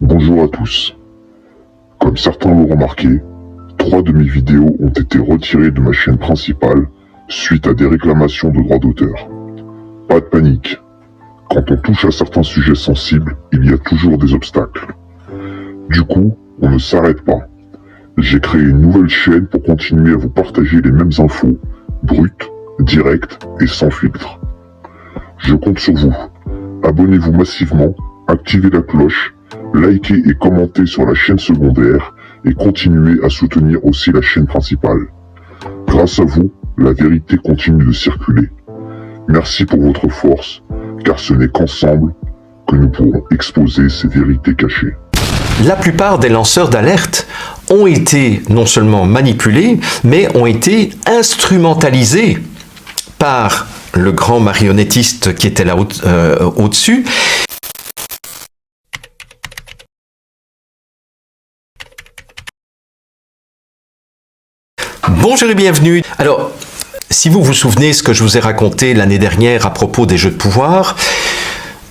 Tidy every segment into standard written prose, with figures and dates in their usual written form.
Bonjour à tous. Comme certains l'ont remarqué, 3 de mes vidéos ont été retirées de ma chaîne principale suite à des réclamations de droits d'auteur. Pas de panique. Quand on touche à certains sujets sensibles, il y a toujours des obstacles. Du coup, on ne s'arrête pas. J'ai créé une nouvelle chaîne pour continuer à vous partager les mêmes infos, brutes, directes et sans filtre. Je compte sur vous. Abonnez-vous massivement, activez la cloche, likez et commentez sur la chaîne secondaire et continuez à soutenir aussi la chaîne principale. Grâce à vous, la vérité continue de circuler. Merci pour votre force, car ce n'est qu'ensemble que nous pourrons exposer ces vérités cachées. La plupart des lanceurs d'alerte ont été non seulement manipulés, mais ont été instrumentalisés par le grand marionnettiste qui était là au-dessus. Bonjour et bienvenue. Alors, si vous vous souvenez ce que je vous ai raconté l'année dernière à propos des jeux de pouvoir,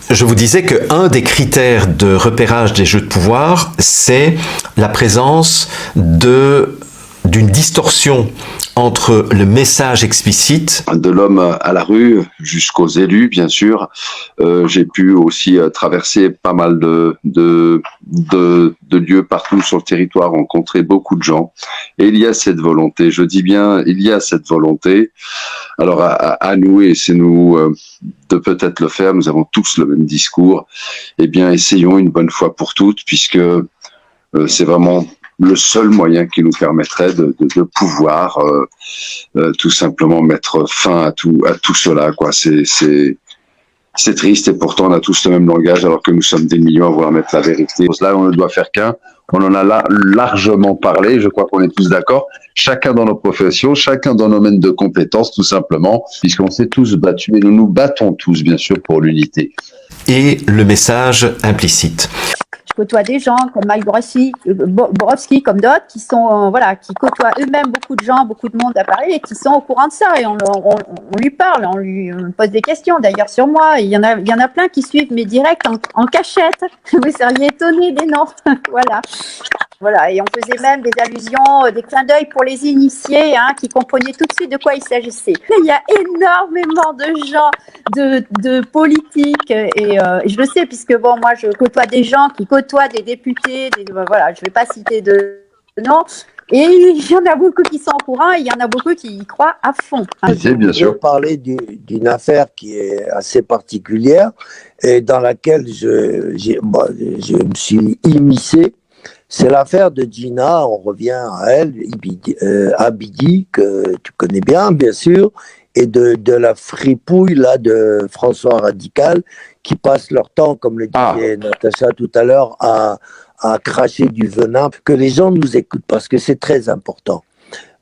je vous disais qu'un des critères de repérage des jeux de pouvoir, c'est la présence d'une distorsion entre le message explicite de l'homme à la rue jusqu'aux élus, bien sûr. J'ai pu aussi traverser pas mal de lieux partout sur le territoire, rencontrer beaucoup de gens. Et il y a cette volonté, je dis bien, il y a cette volonté. Alors à nous, et c'est nous de peut-être le faire, nous avons tous le même discours. Eh bien, essayons une bonne fois pour toutes, puisque c'est vraiment le seul moyen qui nous permettrait de pouvoir tout simplement mettre fin à tout cela, quoi. C'est triste, et pourtant on a tous le même langage alors que nous sommes des millions à vouloir mettre la vérité. Pour cela, on ne doit faire qu'un. On en a largement parlé, je crois qu'on est tous d'accord, chacun dans nos professions, chacun dans nos domaines de compétences, tout simplement, puisqu'on s'est tous battus et nous nous battons tous, bien sûr, pour l'unité. Et le message implicite. Je côtoie des gens comme Mike Borowski, comme d'autres, qui sont qui côtoient eux-mêmes beaucoup de gens, beaucoup de monde à Paris, et qui sont au courant de ça. Et on lui parle, on lui pose des questions. D'ailleurs sur moi, il y en a plein qui suivent mes directs en cachette. Vous seriez étonnés des noms. Voilà, et on faisait même des allusions, des clins d'œil pour les initiés, qui comprenaient tout de suite de quoi il s'agissait. Il y a énormément de gens, de politiques, et je le sais, puisque moi je côtoie des gens qui côtoient des députés, je vais pas citer de noms, et il y en a beaucoup qui sont au courant, et il y en a beaucoup qui y croient à fond. Bien sûr. Je vais parler d'une affaire qui est assez particulière, et dans laquelle je me suis immiscé. C'est l'affaire de Gina, on revient à elle, Abidi, que tu connais bien sûr, et de la fripouille là, de François Radical, qui passent leur temps, comme le disait Natacha tout à l'heure, à cracher du venin, que les gens nous écoutent, parce que c'est très important.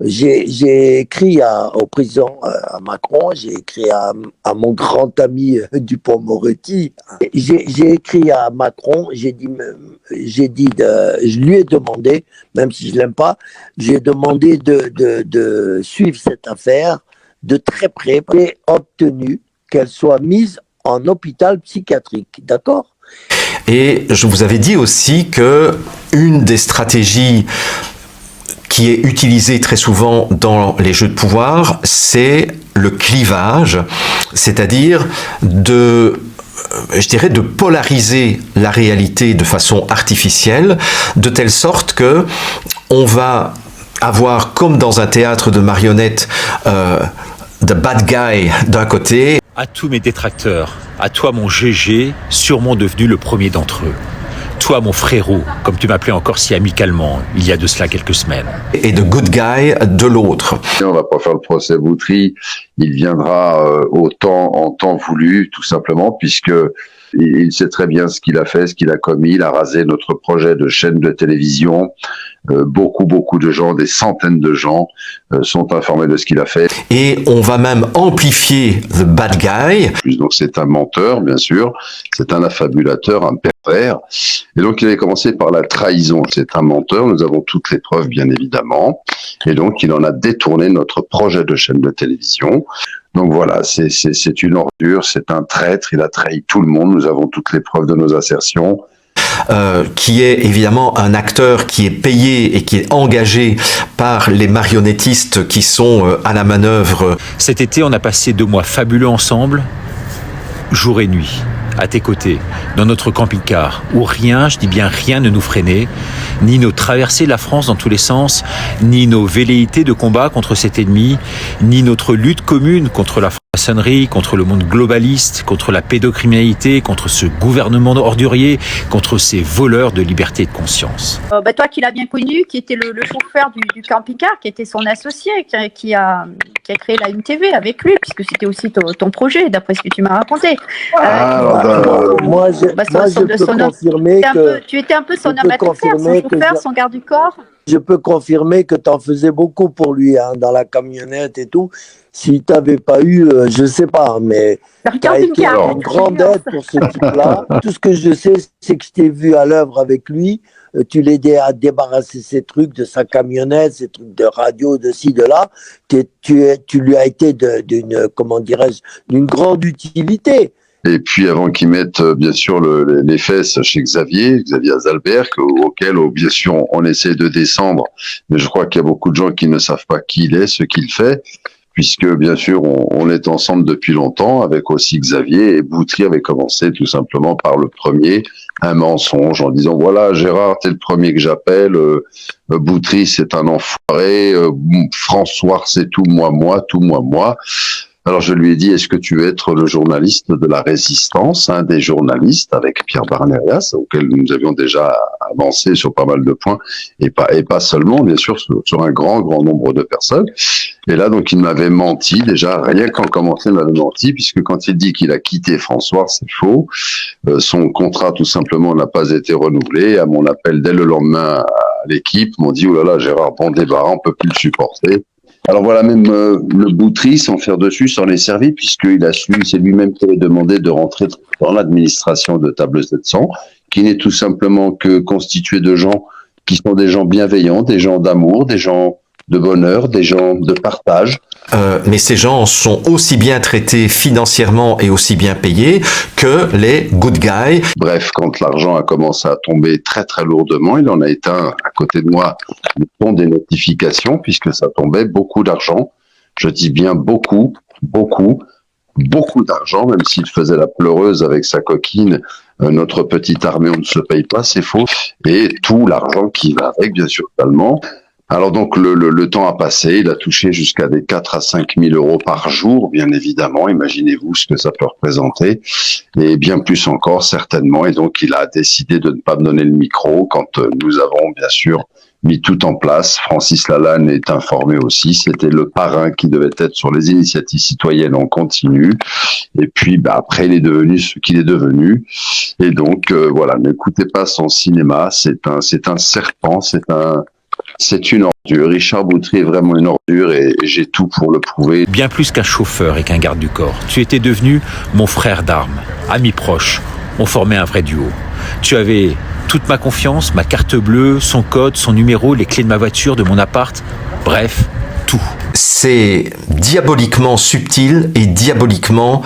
J'ai écrit au président à Macron, j'ai écrit à mon grand ami Dupond-Moretti, j'ai écrit à Macron, je lui ai demandé, même si je l'aime pas, j'ai demandé de suivre cette affaire de très près et obtenu qu'elle soit mise en hôpital psychiatrique, d'accord ? Et je vous avais dit aussi que une des stratégies qui est utilisé très souvent dans les jeux de pouvoir, c'est le clivage, c'est-à-dire de polariser la réalité de façon artificielle, de telle sorte que on va avoir, comme dans un théâtre de marionnettes, the bad guy d'un côté. À tous mes détracteurs, à toi mon GG, sûrement devenu le premier d'entre eux. Toi, mon frérot, comme tu m'appelais encore si amicalement, il y a de cela quelques semaines. Et de good guy de l'autre. On va pas faire le procès Boutry, il viendra en temps voulu, tout simplement, puisque il sait très bien ce qu'il a fait, ce qu'il a commis. Il a rasé notre projet de chaîne de télévision. Beaucoup de gens, des centaines de gens sont informés de ce qu'il a fait. Et on va même amplifier the bad guy. Donc c'est un menteur, bien sûr. C'est un affabulateur, un pervers. Et donc il avait commencé par la trahison. C'est un menteur. Nous avons toutes les preuves, bien évidemment. Et donc il en a détourné notre projet de chaîne de télévision. Donc voilà, c'est une ordure, c'est un traître. Il a trahi tout le monde. Nous avons toutes les preuves de nos assertions. qui est évidemment un acteur qui est payé et qui est engagé par les marionnettistes qui sont à la manœuvre. Cet été, on a passé 2 mois fabuleux ensemble, jour et nuit, à tes côtés, dans notre camping-car, où rien, je dis bien rien, ne nous freinait, ni nos traversées de la France dans tous les sens, ni nos velléités de combat contre cet ennemi, ni notre lutte commune contre la franc-maçonnerie, contre le monde globaliste, contre la pédocriminalité, contre ce gouvernement ordurier, contre ces voleurs de liberté et de conscience. Toi qui l'as bien connu, qui était le chauffeur du camping-car, qui était son associé, qui a créé la MTV avec lui, puisque c'était aussi ton projet, d'après ce que tu m'as raconté. Moi, je peux confirmer que... Tu étais un peu son homme à tout faire, son chauffeur, son garde du corps. Je peux confirmer que tu en faisais beaucoup pour lui, dans la camionnette et tout. Si tu n'avais pas eu, je ne sais pas, mais tu as été une grande aide pour ce type-là. Tout ce que je sais, c'est que je t'ai vu à l'œuvre avec lui. Tu l'aidais à débarrasser ses trucs de sa camionnette, ses trucs de radio, de ci, de là. Tu lui as été d'une grande utilité. Et puis avant qu'ils mettent bien sûr les fesses chez Xavier Azalbert, auquel bien sûr on essaie de descendre, mais je crois qu'il y a beaucoup de gens qui ne savent pas qui il est, ce qu'il fait, puisque bien sûr on est ensemble depuis longtemps avec aussi Xavier, et Boutry avait commencé tout simplement par le premier, un mensonge en disant voilà Gérard t'es le premier que j'appelle, Boutry c'est un enfoiré, François c'est tout moi. Alors je lui ai dit, est-ce que tu veux être le journaliste de la résistance, un des journalistes avec Pierre Barnerias, auquel nous avions déjà avancé sur pas mal de points, et pas seulement, bien sûr, sur un grand nombre de personnes. Et là, donc, il m'avait menti, déjà, rien qu'en commençant, il m'avait menti, puisque quand il dit qu'il a quitté François, c'est faux. Son contrat, tout simplement, n'a pas été renouvelé. À mon appel dès le lendemain à l'équipe, m'ont dit, oh là là, Gérard, bon débarras, on peut plus le supporter. Alors voilà, même le Boutry, sans faire dessus, s'en est servi, puisqu'il a su, c'est lui-même qui avait demandé de rentrer dans l'administration de Table 700, qui n'est tout simplement que constitué de gens qui sont des gens bienveillants, des gens d'amour, des gens de bonheur, des gens de partage. Mais ces gens sont aussi bien traités financièrement et aussi bien payés que les good guys. Bref, quand l'argent a commencé à tomber très très lourdement, il en a éteint à côté de moi le ton des notifications, puisque ça tombait beaucoup d'argent. Je dis bien beaucoup d'argent, même s'il faisait la pleureuse avec sa coquine, notre petite armée, on ne se paye pas, c'est faux. Et tout l'argent qui va avec, bien sûr, totalement. Alors donc le temps a passé, il a touché jusqu'à des 4 à 5 000 euros par jour, bien évidemment, imaginez-vous ce que ça peut représenter, et bien plus encore certainement, et donc il a décidé de ne pas me donner le micro quand nous avons bien sûr mis tout en place. Francis Lalanne est informé aussi, c'était le parrain qui devait être sur les initiatives citoyennes en continu, et puis après il est devenu ce qu'il est devenu, et donc voilà, n'écoutez pas son cinéma, c'est un serpent, c'est une ordure. Richard Boutry est vraiment une ordure et j'ai tout pour le prouver. Bien plus qu'un chauffeur et qu'un garde du corps. Tu étais devenu mon frère d'armes, ami proche. On formait un vrai duo. Tu avais toute ma confiance, ma carte bleue, son code, son numéro, les clés de ma voiture, de mon appart. Bref, tout. C'est diaboliquement subtil et diaboliquement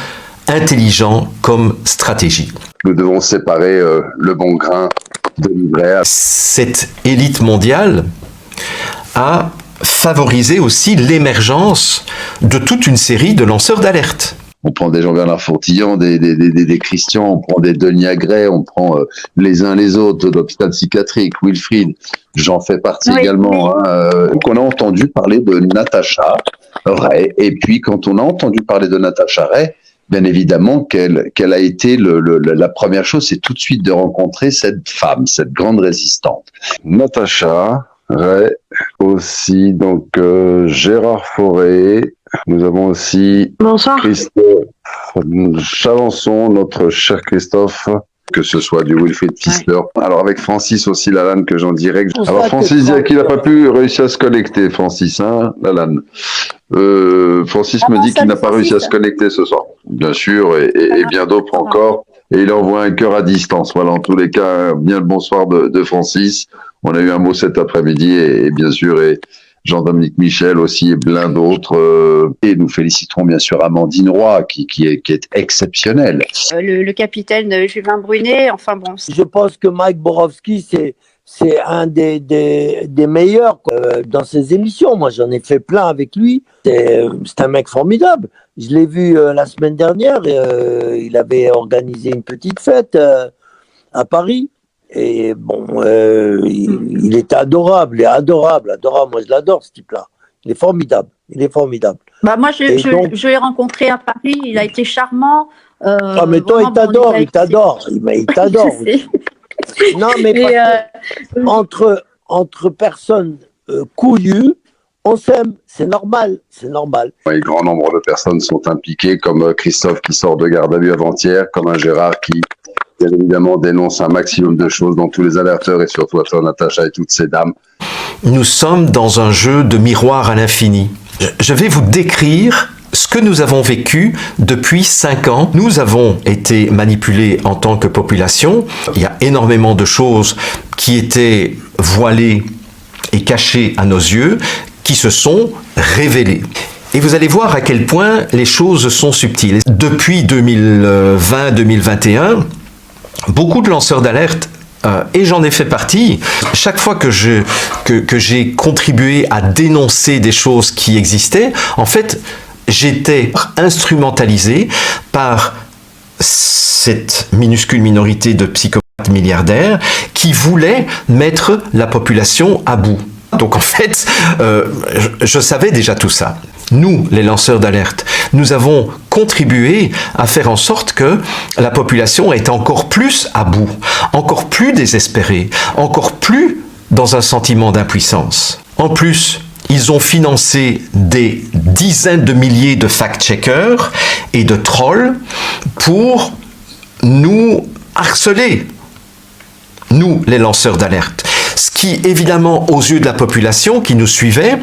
intelligent comme stratégie. Nous devons séparer le bon grain de l'ivraie. Cette élite mondiale a favorisé aussi l'émergence de toute une série de lanceurs d'alerte. On prend des Jean-Bernard Fourtillon, des Christian, on prend des Denis Agret, on prend les uns les autres de l'hôpital psychiatrique, Wilfried, j'en fais partie également. Donc on a entendu parler de Natacha Ray, et puis quand on a entendu parler de Natacha Ray, bien évidemment qu'elle a été la première chose, c'est tout de suite de rencontrer cette femme, cette grande résistante. Natacha Ray, aussi donc Gérard Fauré, nous avons aussi Christophe Chalençon, notre cher Christophe, que ce soit du Wilfried Fissler. Alors avec Francis aussi, Lalanne, que j'en dirais. Alors Francis dit qu'il n'a pas pu réussir à se connecter, Francis, Lalanne. Francis me dit qu'il n'a pas réussi à se connecter ce soir, bien sûr, et bien d'autres encore. Et il envoie un cœur à distance. Voilà, en tous les cas, bien le bonsoir de Francis. On a eu un mot cet après-midi et bien sûr, et Jean-Dominique Michel aussi et plein d'autres. Et nous féliciterons bien sûr Amandine Roy qui est exceptionnelle. Le capitaine Julien Brunet, enfin bon. Je pense que Mike Borowski, c'est un des meilleurs quoi, dans ses émissions. Moi, j'en ai fait plein avec lui. C'est un mec formidable. Je l'ai vu la semaine dernière. Il avait organisé une petite fête à Paris. Et bon, il était adorable. Il est adorable. Moi, je l'adore, ce type-là. Il est formidable. Bah, moi, je l'ai rencontré à Paris. Il a été charmant. Ah, mais toi, il t'adore. Il t'adore. Non, mais entre personnes couillues, on s'aime, c'est normal. Un grand nombre de personnes sont impliquées, comme Christophe qui sort de garde à vue avant-hier, comme un Gérard qui, bien évidemment, dénonce un maximum de choses dans tous les alerteurs et surtout à toi, Natacha et toutes ces dames. Nous sommes dans un jeu de miroir à l'infini. Je vais vous décrire ce que nous avons vécu depuis 5 ans. Nous avons été manipulés en tant que population. Il y a énormément de choses qui étaient voilées et cachées à nos yeux, qui se sont révélées. Et vous allez voir à quel point les choses sont subtiles. Depuis 2020-2021, beaucoup de lanceurs d'alerte, et j'en ai fait partie, chaque fois que j'ai contribué à dénoncer des choses qui existaient, en fait, j'étais instrumentalisé par cette minuscule minorité de psychopathes milliardaires qui voulaient mettre la population à bout. Donc en fait, je savais déjà tout ça. Nous, les lanceurs d'alerte, nous avons contribué à faire en sorte que la population est encore plus à bout, encore plus désespérée, encore plus dans un sentiment d'impuissance. En plus, ils ont financé des dizaines de milliers de fact-checkers et de trolls pour nous harceler, nous, les lanceurs d'alerte. Ce qui, évidemment, aux yeux de la population qui nous suivait,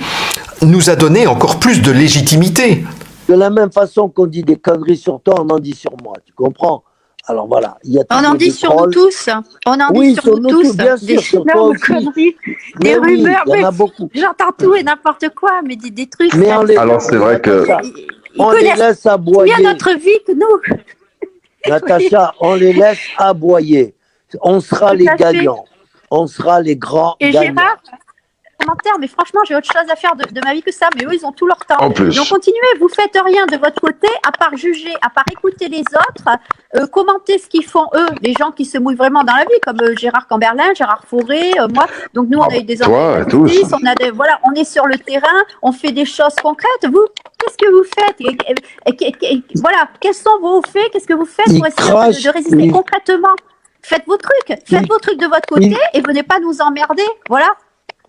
nous a donné encore plus de légitimité. De la même façon qu'on dit des conneries sur toi, on en dit sur moi, tu comprends? Alors voilà, il y a on en dit sur nous tous. On en dit sur nous tous. Bien sûr, des énormes conneries, des rumeurs. Il y en a beaucoup. J'entends tout et n'importe quoi, mais des trucs. Mais alors c'est vrai que on les laisse aboyer. Bien notre vie que nous. Natacha, on les laisse aboyer. On sera les gagnants. On sera les grands gagnants. Gérard, commentaire, mais franchement, j'ai autre chose à faire de ma vie que ça, mais eux, ils ont tout leur temps. En plus. Donc, continuez, vous faites rien de votre côté, à part juger, à part écouter les autres, commenter ce qu'ils font, eux, les gens qui se mouillent vraiment dans la vie, comme Gérard Camberlin, Gérard Fauré, moi. Donc, nous, on a eu des toi, tous. voilà, on est sur le terrain, on fait des choses concrètes. Vous, qu'est-ce que vous faites? Voilà, quels sont vos faits? Qu'est-ce que vous faites pour essayer de résister concrètement? Faites vos trucs de votre côté et venez pas nous emmerder, voilà.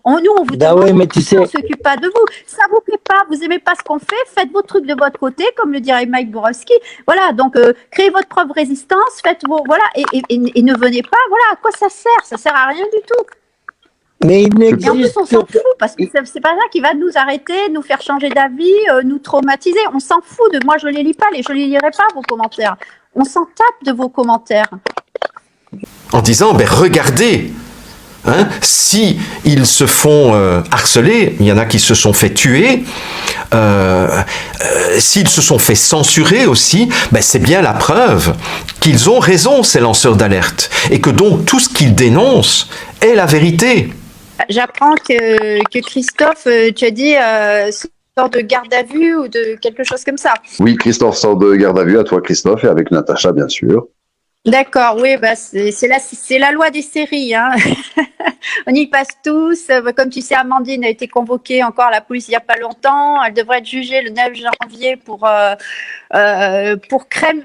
Nous, on vous demande, mais tu sais, on s'occupe pas de vous. Ça vous plaît pas, vous aimez pas ce qu'on fait, faites vos trucs de votre côté, comme le dirait Mike Borowski. Voilà, donc créez votre propre résistance, faites vos et ne venez pas. Voilà, à quoi ça sert? Ça sert à rien du tout. Mais il n'existe et en plus, on s'en fout parce que c'est pas ça qui va nous arrêter, nous faire changer d'avis, nous traumatiser. On s'en fout de. Moi, je les lis pas, je les lirai pas vos commentaires. On s'en tape de vos commentaires. En disant, regardez, hein, si ils se font harceler, il y en a qui se sont fait tuer, s'ils se sont fait censurer aussi, c'est bien la preuve qu'ils ont raison, ces lanceurs d'alerte, et que donc tout ce qu'ils dénoncent est la vérité. J'apprends que Christophe, tu as dit, sort de garde à vue ou de quelque chose comme ça. Oui, Christophe sort de garde à vue, à toi Christophe, et avec Natacha bien sûr. D'accord, oui, c'est la loi des séries, hein. On y passe tous. Comme tu sais, Amandine a été convoquée encore à la police il n'y a pas longtemps. Elle devrait être jugée le 9 janvier pour crime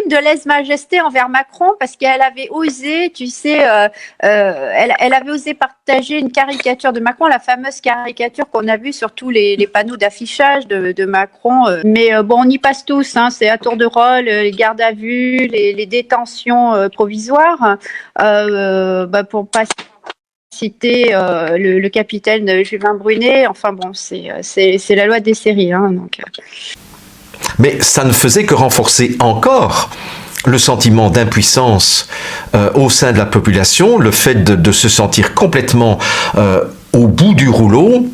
de lèse-majesté envers Macron parce qu'elle avait osé, tu sais, elle avait osé partager une caricature de Macron, la fameuse caricature qu'on a vue sur tous les panneaux d'affichage de Macron. Mais bon, on y passe tous, hein. C'est à tour de rôle, les gardes à vue, les détentions provisoires, pour pas citer le capitaine Julien Brunet. Enfin bon, c'est la loi des séries, hein, donc. Mais ça ne faisait que renforcer encore le sentiment d'impuissance au sein de la population, le fait de se sentir complètement au bout du rouleau.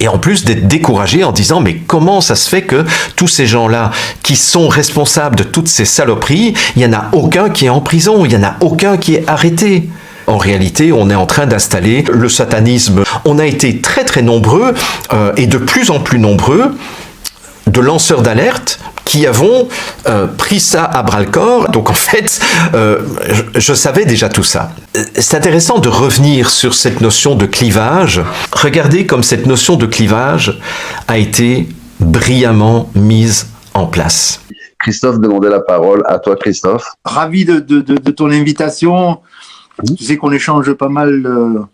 Et en plus d'être découragé en disant mais comment ça se fait que tous ces gens-là qui sont responsables de toutes ces saloperies, il n'y en a aucun qui est en prison, il n'y en a aucun qui est arrêté. En réalité, on est en train d'installer le satanisme. On a été très très nombreux et de plus en plus nombreux de lanceurs d'alerte qui avons pris ça à bras-le-corps. Donc en fait, je savais déjà tout ça. C'est intéressant de revenir sur cette notion de clivage. Regardez comme cette notion de clivage a été brillamment mise en place. Christophe demandait la parole. À toi, Christophe. Ravi de ton invitation. Tu sais qu'on échange pas mal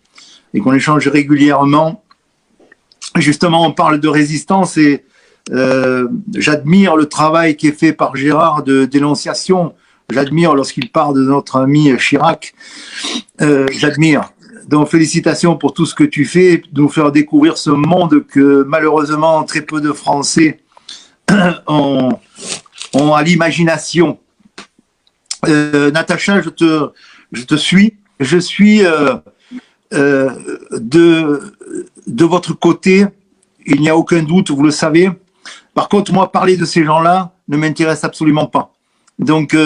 et qu'on échange régulièrement. Justement, on parle de résistance et j'admire le travail qui est fait par Gérard de dénonciation. J'admire lorsqu'il parle de notre ami Chirac. J'admire. Donc, félicitations pour tout ce que tu fais, de nous faire découvrir ce monde que malheureusement très peu de Français ont à l'imagination. Natacha, je te suis. Je suis de votre côté. Il n'y a aucun doute, vous le savez. Par contre, moi, parler de ces gens-là ne m'intéresse absolument pas. Donc,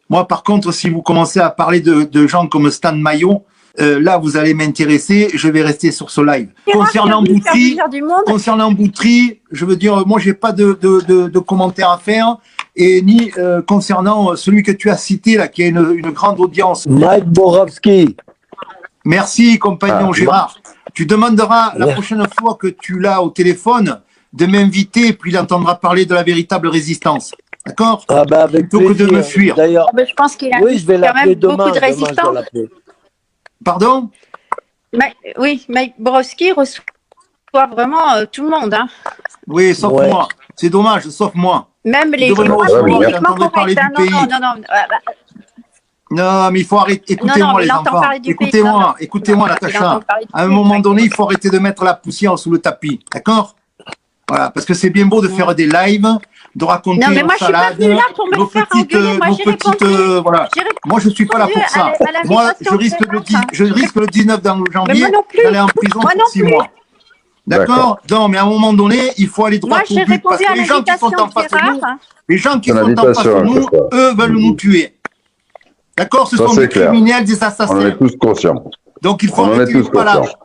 moi, par contre, si vous commencez à parler de gens comme Stan Maillot, là, vous allez m'intéresser. Je vais rester sur ce live. Concernant Boutry, je veux dire, moi, j'ai pas de commentaires à faire. Et ni concernant celui que tu as cité, là, qui a une grande audience. Mike Borowski. Merci, compagnon Gérard. Tu demanderas la prochaine fois que tu l'as au téléphone de m'inviter, puis il entendra parler de la véritable résistance. D'accord? Avec plutôt plaisir. que de me fuir. D'ailleurs, Je pense qu'il a je vais quand même demain, beaucoup de résistance. Pardon? Oui, Mike Borowski reçoit vraiment tout le monde. Hein. Oui, sauf moi. C'est dommage, sauf moi. Même les gens politiquement corrects. Non, mais il faut arrêter. Écoutez-moi, les enfants. Écoutez-moi, Natacha. À un moment donné, il faut arrêter de mettre la poussière sous le tapis. D'accord? Voilà, parce que c'est bien beau de faire des lives, de raconter nos salades, nos petites, voilà. Moi, je suis pas là pour ça. Moi, je risque le 19 janvier d'aller en prison pour 6 mois. D'accord? Non, mais à un moment donné, il faut aller droit au but. Parce que les gens qui sont en face de nous, eux, veulent nous tuer. D'accord? Ce sont des criminels, des assassins. On en est tous conscients. Donc, il faut arrêter les palages.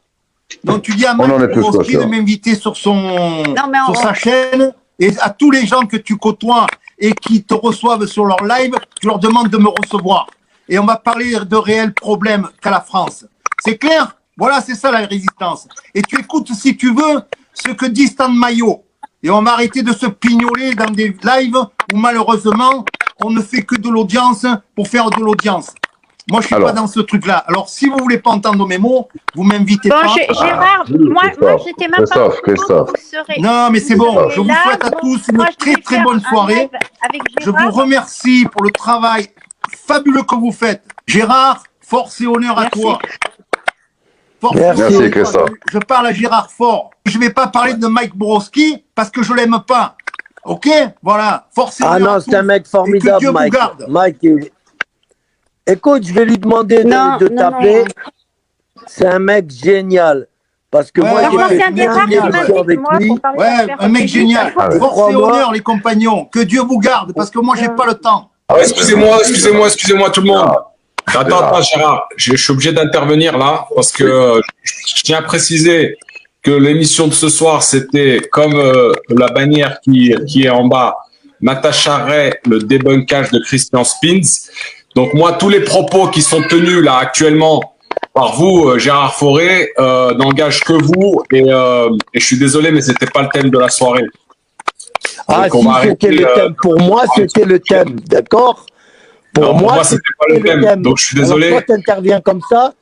Donc, tu dis à Mike Borowski de m'inviter sur sa chaîne, et à tous les gens que tu côtoies et qui te reçoivent sur leur live, tu leur demandes de me recevoir. Et on va parler de réels problèmes qu'a la France. C'est clair? Voilà, c'est ça la résistance. Et tu écoutes, si tu veux, ce que dit Stan Maillot. Et on va arrêter de se pignoler dans des lives où malheureusement, on ne fait que de l'audience pour faire de l'audience. Moi, je suis pas dans ce truc-là. Alors, si vous voulez pas entendre mes mots, vous m'invitez pas. Gérard, moi, j'étais même pas... Christophe. Non, mais c'est bon. Je vous souhaite à tous une très, très bonne soirée. Je vous remercie pour le travail fabuleux que vous faites. Gérard, force et honneur à toi. Merci, Christophe. Je parle à Gérard Fort. Je ne vais pas parler de Mike Borowski parce que je l'aime pas. Ok? Voilà. Force et honneur à tous. Ah non, c'est un mec formidable, Mike. Mike, écoute, je vais lui demander de t'appeler. C'est un mec génial. Parce que moi, j'ai fait avec lui. Un mec génial. Force et honneur, les compagnons. Que Dieu vous garde, parce que moi, j'ai pas le temps. Excusez-moi tout le monde. Attends, Gérard, je suis obligé d'intervenir là, parce que je tiens à préciser que l'émission de ce soir, c'était comme la bannière qui est en bas, Natacha Ray, le débunkage de Christian Spins. Donc moi, tous les propos qui sont tenus là actuellement par vous, Gérard Fauré, n'engagent que vous. Et je suis désolé, mais c'était pas le thème de la soirée. Donc, si c'était le thème. Pour moi, c'était le thème, d'accord? Pour moi, c'était pas le thème. Donc je suis désolé. Alors, toi, tu interviens comme ça.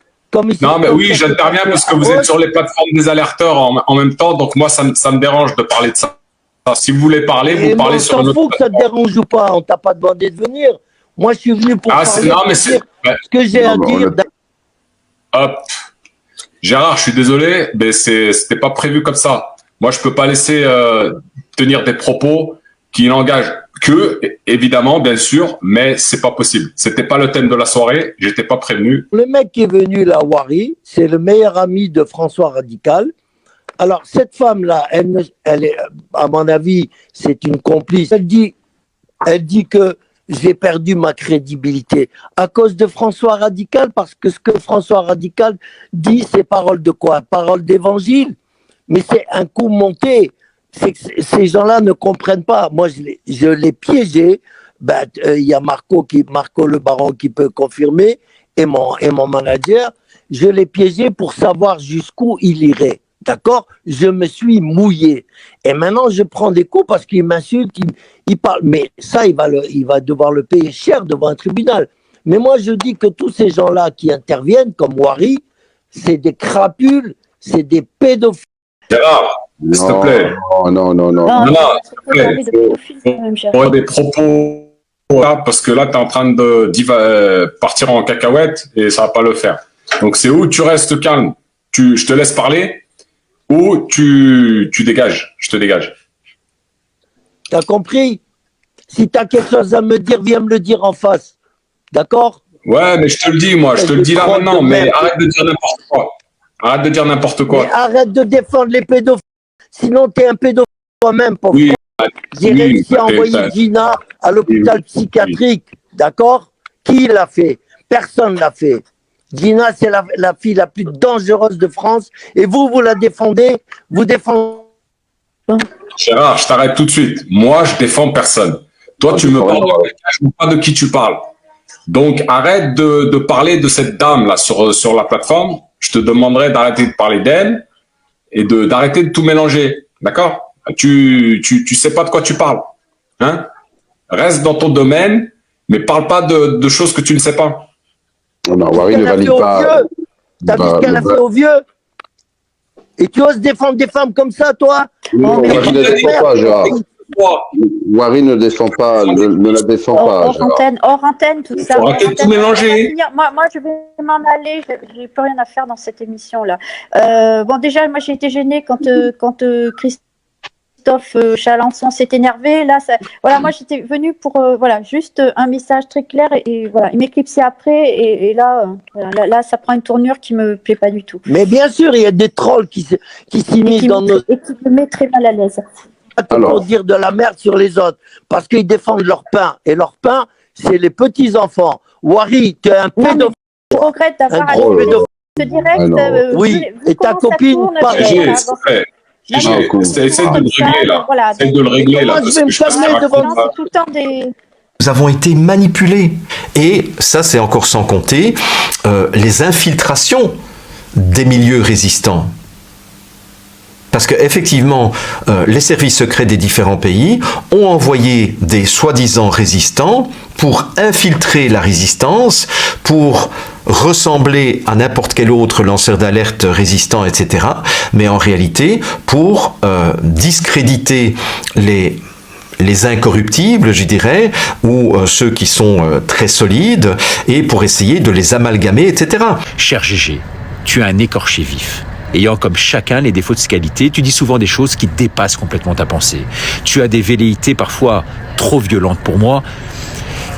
Non, mais oui, j'interviens parce que vous êtes sur les plateformes des alerteurs en même temps. Donc moi, ça me dérange de parler de ça. Si vous voulez parler, vous parlez sur une autre. On s'en fout que ça te dérange ou pas. On t'a pas demandé de venir. Moi, je suis venu pour parler, ce que j'ai à dire. Hop. Gérard, je suis désolé, mais c'était pas prévu comme ça. Moi, je peux pas laisser tenir des propos qui n'engagent que, évidemment, bien sûr, mais c'est pas possible. C'était pas le thème de la soirée. J'étais pas prévenu. Le mec qui est venu là, Wari, c'est le meilleur ami de François Radical. Alors, cette femme-là, elle est, à mon avis, c'est une complice. Elle dit que j'ai perdu ma crédibilité à cause de François Radical, parce que ce que François Radical dit, c'est parole de quoi? Parole d'évangile. Mais c'est un coup monté. C'est que ces gens-là ne comprennent pas. Moi, je l'ai piégé. Y a Marco le baron qui peut confirmer, et mon manager. Je l'ai piégé pour savoir jusqu'où il irait. D'accord? Je me suis mouillé. Et maintenant, je prends des coups parce qu'il m'insulte, il parle. Mais ça, il va devoir le payer cher devant un tribunal. Mais moi, je dis que tous ces gens-là qui interviennent, comme Wari, c'est des crapules, c'est des pédophiles. Gérard, s'il te plaît. Non, s'il te plaît. Pour des propos, parce que là, tu es en train de partir en cacahuète et ça va pas le faire. Donc, c'est où tu restes calme, je te laisse parler, ou tu dégages, je te dégage. T'as compris? Si t'as quelque chose à me dire, viens me le dire en face. D'accord? Ouais, mais je te le dis, moi, je te le dis là maintenant, mais arrête de dire n'importe quoi. Arrête de dire n'importe quoi. Mais arrête de défendre les pédophiles. Sinon, t'es un pédophile toi-même, pauvre. Oui, j'ai réussi à envoyer Gina à l'hôpital psychiatrique. D'accord? Qui l'a fait? Personne l'a fait. Gina, c'est la fille la plus dangereuse de France. Et vous la défendez? Vous défendez... Gérard, je t'arrête tout de suite. Moi, je défends personne. Toi, tu me parles de quelqu'un, je ne sais pas de qui tu parles. Donc, arrête de parler de cette dame-là sur la plateforme. Je te demanderai d'arrêter de parler d'elle et d'arrêter de tout mélanger. D'accord? Tu sais pas de quoi tu parles. Hein? Reste dans ton domaine, mais parle pas de choses que tu ne sais pas. Non, Wari ne valide pas. T'as vu ce qu'elle a fait aux vieux? Et tu oses défendre des femmes comme ça, toi? Non, Wari ne défend pas, Gérard. Wari ne défend pas, ne la défend pas. Hors antenne, tout ça. Arrêtez de tout mélanger. Moi, je vais m'en aller. J'ai plus rien à faire dans cette émission-là. Bon, déjà, moi, j'ai été gênée quand Christophe Chalençon s'est énervé. Là, voilà, moi, j'étais venue pour juste un message très clair et voilà, il m'éclipsait après et là, là, ça prend une tournure qui me plaît pas du tout. Mais bien sûr, il y a des trolls qui s'immiscent dans nos... Et qui me met très mal à l'aise. Pour dire de la merde sur les autres, parce qu'ils défendent leur pain, et leur pain, c'est les petits-enfants. Wari, tu es un pédophile. Je regrette d'avoir ce direct. Oui, et ta copine, pareil. Essaye de le régler, là. Essaye de le régler, là. Moi, je vais me fermer devant tout le temps des... Nous avons été manipulés. Et ça, c'est encore sans compter les infiltrations des milieux résistants. Parce qu'effectivement, les services secrets des différents pays ont envoyé des soi-disant résistants pour infiltrer la résistance, pour ressembler à n'importe quel autre lanceur d'alerte résistant, etc. Mais en réalité, pour discréditer les incorruptibles, je dirais, ou ceux qui sont très solides, et pour essayer de les amalgamer, etc. Cher Gégé, tu es un écorché vif. Ayant comme chacun les défauts de ses qualités, tu dis souvent des choses qui dépassent complètement ta pensée. Tu as des velléités parfois trop violentes pour moi,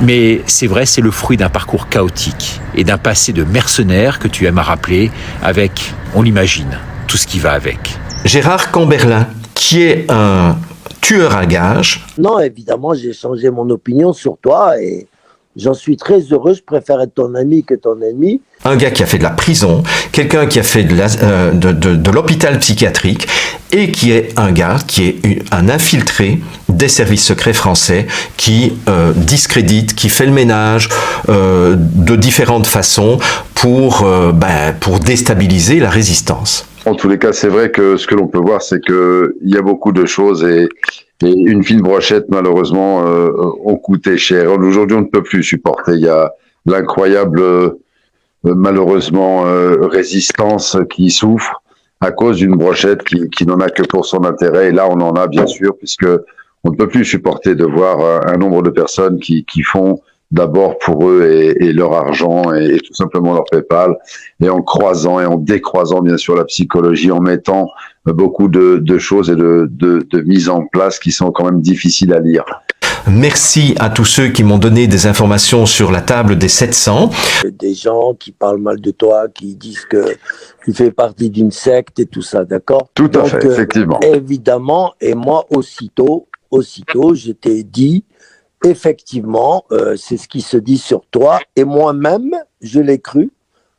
mais c'est vrai, c'est le fruit d'un parcours chaotique et d'un passé de mercenaire que tu aimes à rappeler avec, on l'imagine, tout ce qui va avec. Gérard Camberlin, qui est un tueur à gages. Non, évidemment, j'ai changé mon opinion sur toi et j'en suis très heureux. Je préfère être ton ami que ton ennemi. Un gars qui a fait de la prison, quelqu'un qui a fait de l'hôpital psychiatrique et qui est un gars qui est un infiltré des services secrets français qui discrédite, qui fait le ménage de différentes façons pour déstabiliser la résistance. En tous les cas, c'est vrai que ce que l'on peut voir, c'est qu'il y a beaucoup de choses et une fine brochette, malheureusement, ont coûté cher. Aujourd'hui, on ne peut plus supporter. Il y a l'incroyable, malheureusement, résistance qui souffre à cause d'une brochette qui n'en a que pour son intérêt. Et là, on en a, bien sûr, puisque on ne peut plus supporter de voir un nombre de personnes qui font d'abord pour eux et leur argent et tout simplement leur PayPal, et en croisant et en décroisant bien sûr la psychologie, en mettant beaucoup de choses et de mises en place qui sont quand même difficiles à lire. Merci à tous ceux qui m'ont donné des informations sur la table des 700. Des gens qui parlent mal de toi, qui disent que qui fait partie d'une secte et tout ça, d'accord? Tout à fait, effectivement. Évidemment, et moi, aussitôt, je t'ai dit, effectivement, c'est ce qui se dit sur toi, et moi-même, je l'ai cru.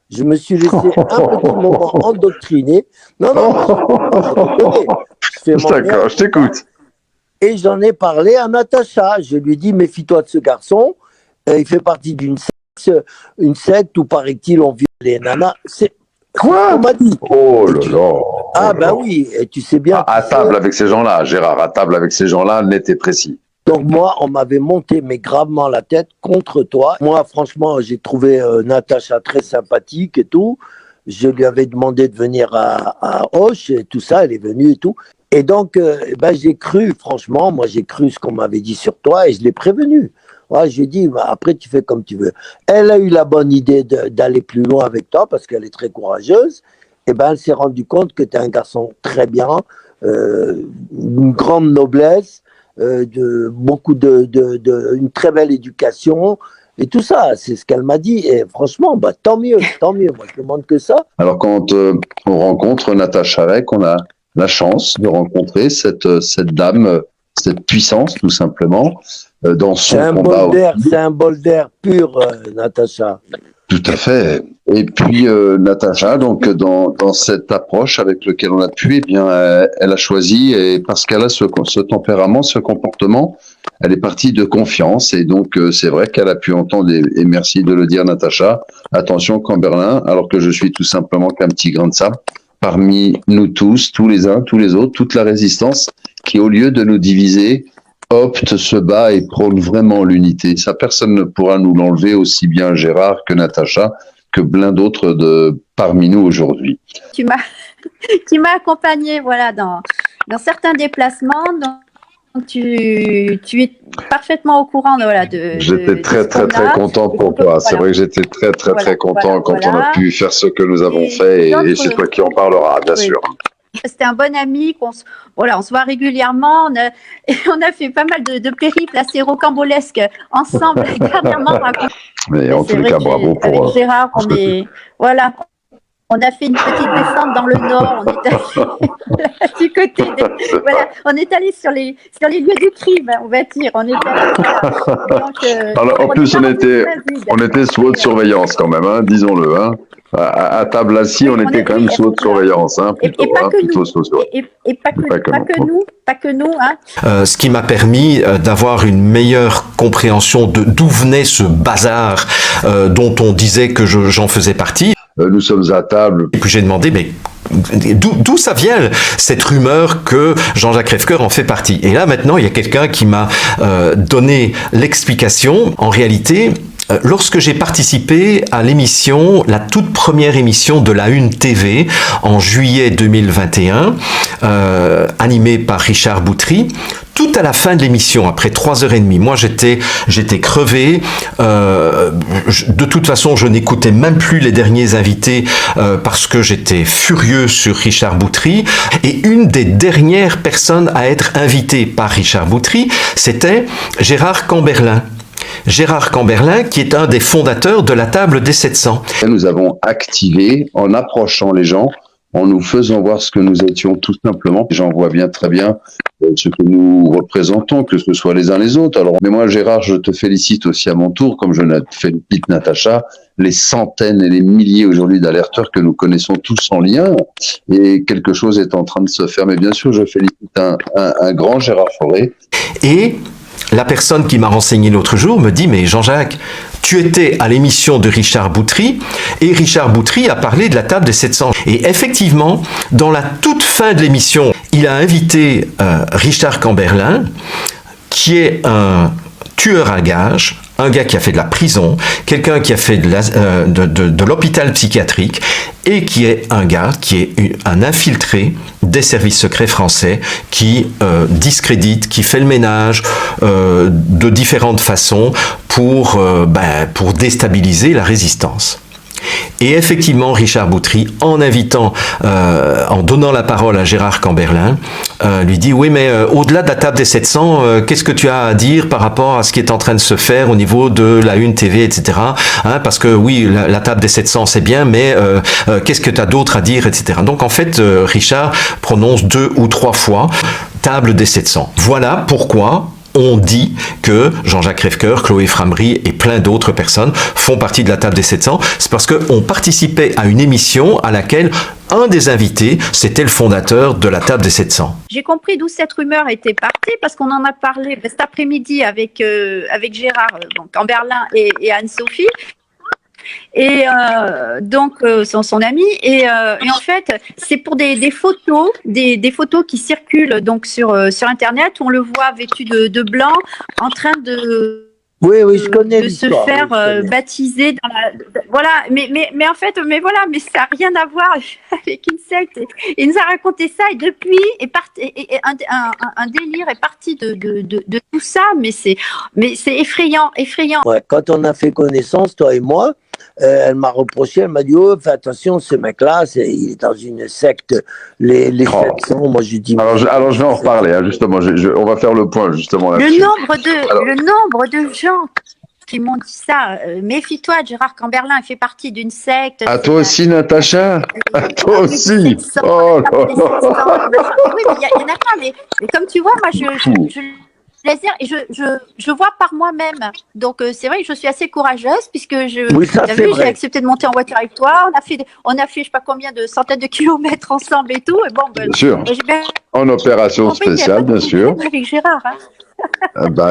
Je me suis laissé un petit moment endoctriner. Non, D'accord, je t'écoute. Et j'en ai parlé à Natacha. Je lui ai dit, méfie-toi de ce garçon. Il fait partie d'une secte où, paraît-il, on viole les nanas. Quoi? On m'a dit. Oh là là. Ah ben oui, et tu sais bien. À table avec ces gens-là, Gérard, à table avec ces gens-là, net et précis. Donc moi, on m'avait monté, mais gravement la tête contre toi. Moi, franchement, j'ai trouvé Natacha très sympathique et tout. Je lui avais demandé de venir à Auch et tout ça, elle est venue et tout. Et donc, j'ai cru, franchement, moi j'ai cru ce qu'on m'avait dit sur toi et je l'ai prévenu. Ouais, je lui ai dit, après tu fais comme tu veux. Elle a eu la bonne idée d'aller plus loin avec toi parce qu'elle est très courageuse. Et elle s'est rendue compte que tu es un garçon très bien, une grande noblesse, une très belle éducation. Et tout ça, c'est ce qu'elle m'a dit. Et franchement, tant mieux. Moi, je ne demande que ça. Alors, quand on rencontre Natacha Rek, on a la chance de rencontrer cette dame, cette puissance, tout simplement, dans son combat. C'est un bol d'air pur, Natacha. Tout à fait. Et puis, Natacha, donc, dans cette approche avec laquelle on a pu, eh bien, elle a choisi, et parce qu'elle a ce tempérament, ce comportement, elle est partie de confiance. Et donc, c'est vrai qu'elle a pu entendre, et merci de le dire, Natacha, attention, Camberlin, alors que je suis tout simplement qu'un petit grain de sable, parmi nous tous, tous les uns, tous les autres, toute la résistance, qui, au lieu de nous diviser, opte, se bat et prône vraiment l'unité. Ça, personne ne pourra nous l'enlever, aussi bien Gérard que Natacha, que plein d'autres parmi nous aujourd'hui. Tu m'as accompagné, voilà, dans certains déplacements. Donc tu es parfaitement au courant de J'étais très content pour toi. C'est vrai que j'étais très content quand on a pu faire ce que nous avons fait et c'est toi qui en parleras, bien sûr. C'était un bon ami, on se voit régulièrement, on a fait pas mal de périples assez rocambolesques ensemble dernièrement. Mais en tous les cas, bravo pour... Avec Gérard, on a fait une petite descente dans le nord, on est allé du côté on est allé sur les lieux du crime, on va dire. On est allé, alors, en plus, on était sous haute surveillance quand même, hein, disons-le. Hein. À table assis, on était quand même sous haute surveillance. Hein, plutôt, pas que nous. Hein. Ce qui m'a permis d'avoir une meilleure compréhension d'où venait ce bazar dont on disait que j'en faisais partie. Nous sommes à table. Et puis j'ai demandé, mais d'où ça vient cette rumeur que Jean-Jacques Crèvecoeur en fait partie? Et là maintenant, il y a quelqu'un qui m'a donné l'explication. En réalité, lorsque j'ai participé à l'émission, la toute première émission de la Une TV en juillet 2021, animée par Richard Boutry, tout à la fin de l'émission, après 3h30, moi j'étais crevé. De toute façon, je n'écoutais même plus les derniers invités parce que j'étais furieux sur Richard Boutry. Et une des dernières personnes à être invitée par Richard Boutry, c'était Gérard Camberlin. Gérard Camberlin, qui est un des fondateurs de la table des 700. Nous avons activé, en approchant les gens, en nous faisant voir ce que nous étions tout simplement. Les gens voient bien très bien ce que nous représentons, que ce soit les uns les autres. Alors, mais moi, Gérard, je te félicite aussi à mon tour, comme je félicite Natacha, les centaines et les milliers aujourd'hui d'alerteurs que nous connaissons tous en lien. Et quelque chose est en train de se faire. Mais bien sûr, je félicite un grand Gérard Fauré. Et la personne qui m'a renseigné l'autre jour me dit « Mais Jean-Jacques, tu étais à l'émission de Richard Boutry et Richard Boutry a parlé de la table des 700. » Et effectivement, dans la toute fin de l'émission, il a invité Richard Camberlin, qui est un tueur à gages, un gars qui a fait de la prison, quelqu'un qui a fait de l'hôpital psychiatrique et qui est un gars qui est un infiltré des services secrets français qui discrédite, qui fait le ménage de différentes façons pour déstabiliser la résistance. Et effectivement, Richard Boutry, en donnant la parole à Gérard Camberlin, lui dit « Oui, mais au-delà de la table des 700, qu'est-ce que tu as à dire par rapport à ce qui est en train de se faire au niveau de la Une TV, etc. Parce que oui, la table des 700, c'est bien, mais qu'est-ce que tu as d'autre à dire, etc. » Donc en fait, Richard prononce 2 ou 3 fois « table des 700 ». Voilà pourquoi on dit que Jean-Jacques Crèvecoeur, Chloé Framery et plein d'autres personnes font partie de la table des 700. C'est parce qu'on participait à une émission à laquelle un des invités, c'était le fondateur de la table des 700. J'ai compris d'où cette rumeur était partie parce qu'on en a parlé cet après-midi avec Gérard Camberlin et Anne-Sophie. Et donc son ami et en fait c'est pour des photos des photos qui circulent donc sur internet où on le voit vêtu de blanc en train de je connais de se faire baptiser dans la voilà mais en fait mais ça n'a rien à voir avec une secte et il nous a raconté ça et depuis un délire est parti de tout ça mais c'est effrayant. Ouais, quand on a fait connaissance toi et moi, elle m'a reproché, elle m'a dit oh fais attention, ce mec-là il est dans une secte, les 700. Moi je dis alors je vais en reparler justement, on va faire le point justement là-dessus. Le nombre de gens qui m'ont dit ça, méfie-toi, Gérard Camberlin, il fait partie d'une secte. À toi aussi, Natacha. À toi aussi. 700, oh là là. Oui, mais il y en a pas, mais comme tu vois, moi je plaisir et je vois par moi-même. Donc c'est vrai que je suis assez courageuse puisque j'ai accepté de monter en voiture avec toi. On a fait je sais pas combien de centaines de kilomètres ensemble et tout. Et bon, bien sûr. En opération spéciale, bien sûr. Avec Gérard.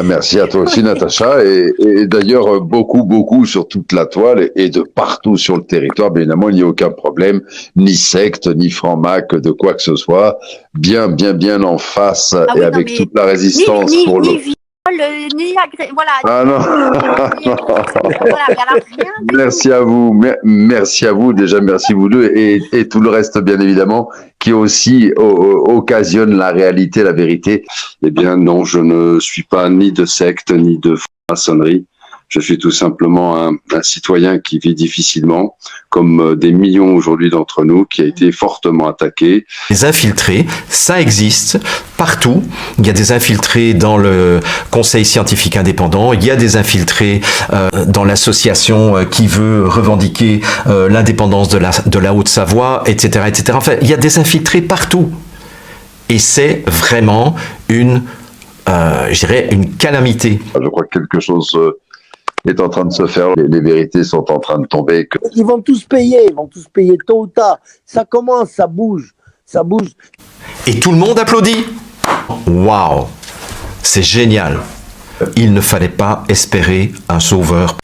Merci à toi aussi, Natacha. Et d'ailleurs, beaucoup sur toute la toile et de partout sur le territoire. Bien évidemment, il n'y a aucun problème, ni secte, ni franc-mac, de quoi que ce soit. Bien en face et avec toute la résistance pour le... Voilà. Ah non. Merci à vous. Déjà, merci vous deux et tout le reste, bien évidemment, qui aussi occasionne la réalité, la vérité. Eh bien, non, je ne suis pas ni de secte ni de maçonnerie. Je suis tout simplement un citoyen qui vit difficilement, comme des millions aujourd'hui d'entre nous, qui a été fortement attaqué. Les infiltrés, ça existe partout. Il y a des infiltrés dans le Conseil scientifique indépendant, il y a des infiltrés dans l'association qui veut revendiquer l'indépendance de la Haute-Savoie, etc., etc. Enfin, il y a des infiltrés partout. Et c'est vraiment une calamité. Je crois que quelque chose... est en train de se faire, les vérités sont en train de tomber. Ils vont tous payer tôt ou tard. Ça commence, ça bouge. Et tout le monde applaudit. Waouh, c'est génial. Il ne fallait pas espérer un sauveur.